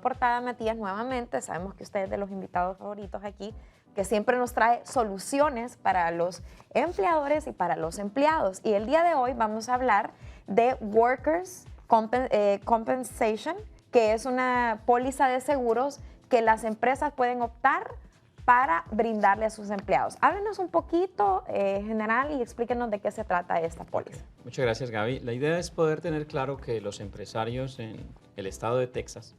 Portada Matías nuevamente, sabemos que usted es de los invitados favoritos aquí, que siempre nos trae soluciones para los empleadores y para los empleados. Y el día de hoy vamos a hablar de Workers' Compensation, que es una póliza de seguros que las empresas pueden optar para brindarle a sus empleados. Háblenos un poquito, general, y explíquenos de qué se trata esta póliza. Muchas gracias, Gaby. La idea es poder tener claro que los empresarios en el estado de Texas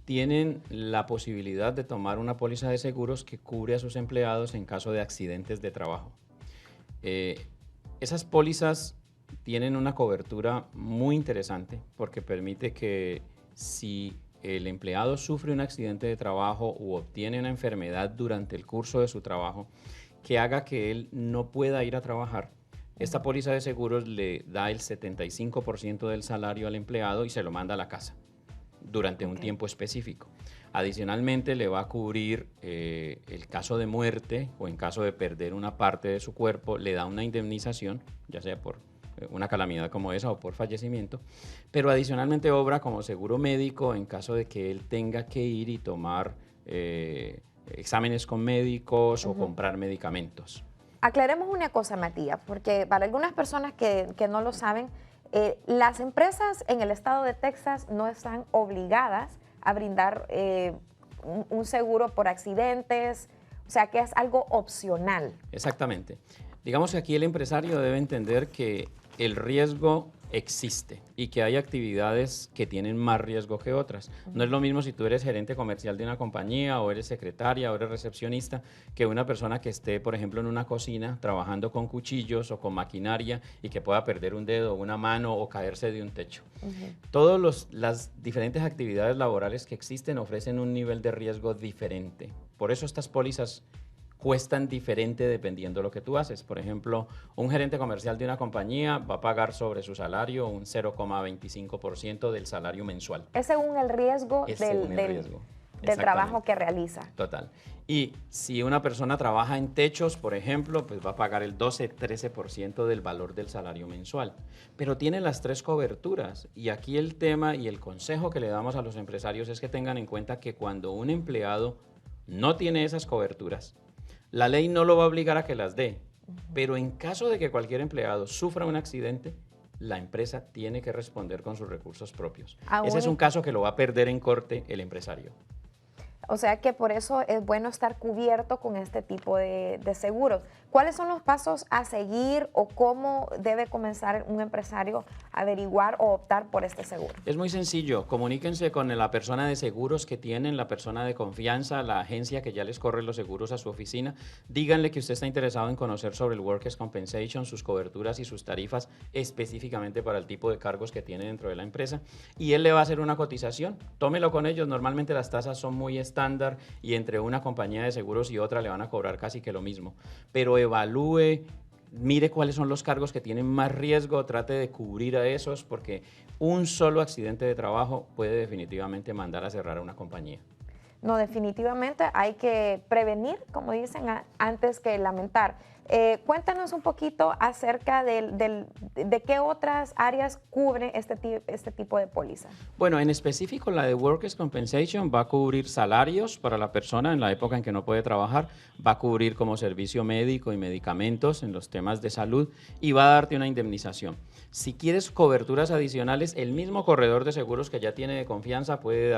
tienen la posibilidad de tomar una póliza de seguros que cubre a sus empleados en caso de accidentes de trabajo. Esas pólizas tienen una cobertura muy interesante porque permite que si el empleado sufre un accidente de trabajo u obtiene una enfermedad durante el curso de su trabajo que haga que él no pueda ir a trabajar, esta póliza de seguros le da el 75% del salario al empleado y se lo manda a la casa durante un tiempo específico. Adicionalmente, le va a cubrir el caso de muerte o en caso de perder una parte de su cuerpo, le da una indemnización, ya sea por una calamidad como esa o por fallecimiento, pero adicionalmente obra como seguro médico en caso de que él tenga que ir y tomar exámenes con médicos o comprar medicamentos. Aclaremos una cosa, Matías, porque para algunas personas que no lo saben, las empresas en el estado de Texas no están obligadas a brindar un seguro por accidentes, o sea que es algo opcional. Exactamente. Digamos que aquí el empresario debe entender que el riesgo existe y que hay actividades que tienen más riesgo que otras. No es lo mismo si tú eres gerente comercial de una compañía o eres secretaria o eres recepcionista que una persona que esté, por ejemplo, en una cocina trabajando con cuchillos o con maquinaria y que pueda perder un dedo, una mano o caerse de un techo. Todas las diferentes actividades laborales que existen ofrecen un nivel de riesgo diferente. Por eso estas pólizas cuestan diferente dependiendo de lo que tú haces. Por ejemplo, un gerente comercial de una compañía va a pagar sobre su salario un 0,25% del salario mensual. Es según el riesgo del trabajo que realiza. Total. Y si una persona trabaja en techos, por ejemplo, pues va a pagar el 12-13% del valor del salario mensual. Pero tiene las tres coberturas. Y aquí el tema y el consejo que le damos a los empresarios es que tengan en cuenta que cuando un empleado no tiene esas coberturas, la ley no lo va a obligar a que las dé, pero en caso de que cualquier empleado sufra un accidente, la empresa tiene que responder con sus recursos propios. Ese es un caso que lo va a perder en corte el empresario. O sea que por eso es bueno estar cubierto con este tipo de seguros. ¿Cuáles son los pasos a seguir o cómo debe comenzar un empresario a averiguar o optar por este seguro? Es muy sencillo. Comuníquense con la persona de seguros que tienen, la persona de confianza, la agencia que ya les corre los seguros a su oficina. Díganle que usted está interesado en conocer sobre el Workers' Compensation, sus coberturas y sus tarifas específicamente para el tipo de cargos que tiene dentro de la empresa. Y él le va a hacer una cotización. Tómelo con ellos. Normalmente las tasas son muy estándar y entre una compañía de seguros y otra le van a cobrar casi que lo mismo. Pero evalúe, mire cuáles son los cargos que tienen más riesgo, trate de cubrir a esos porque un solo accidente de trabajo puede definitivamente mandar a cerrar a una compañía. No, definitivamente hay que prevenir, como dicen, antes que lamentar. Cuéntanos un poquito acerca de qué otras áreas cubre este tipo de póliza. Bueno, en específico la de Workers' Compensation va a cubrir salarios para la persona en la época en que no puede trabajar, va a cubrir como servicio médico y medicamentos en los temas de salud y va a darte una indemnización. Si quieres coberturas adicionales, el mismo corredor de seguros que ya tiene de confianza puede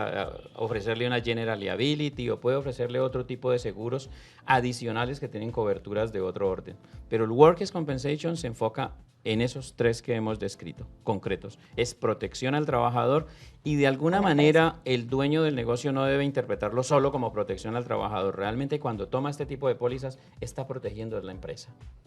ofrecerle una General Liability o puede ofrecerle otro tipo de seguros adicionales que tienen coberturas de otro orden. Pero el Workers' Compensation se enfoca en esos tres que hemos descrito, concretos. Es protección al trabajador y de alguna manera el dueño del negocio no debe interpretarlo solo como protección al trabajador. Realmente cuando toma este tipo de pólizas está protegiendo a la empresa.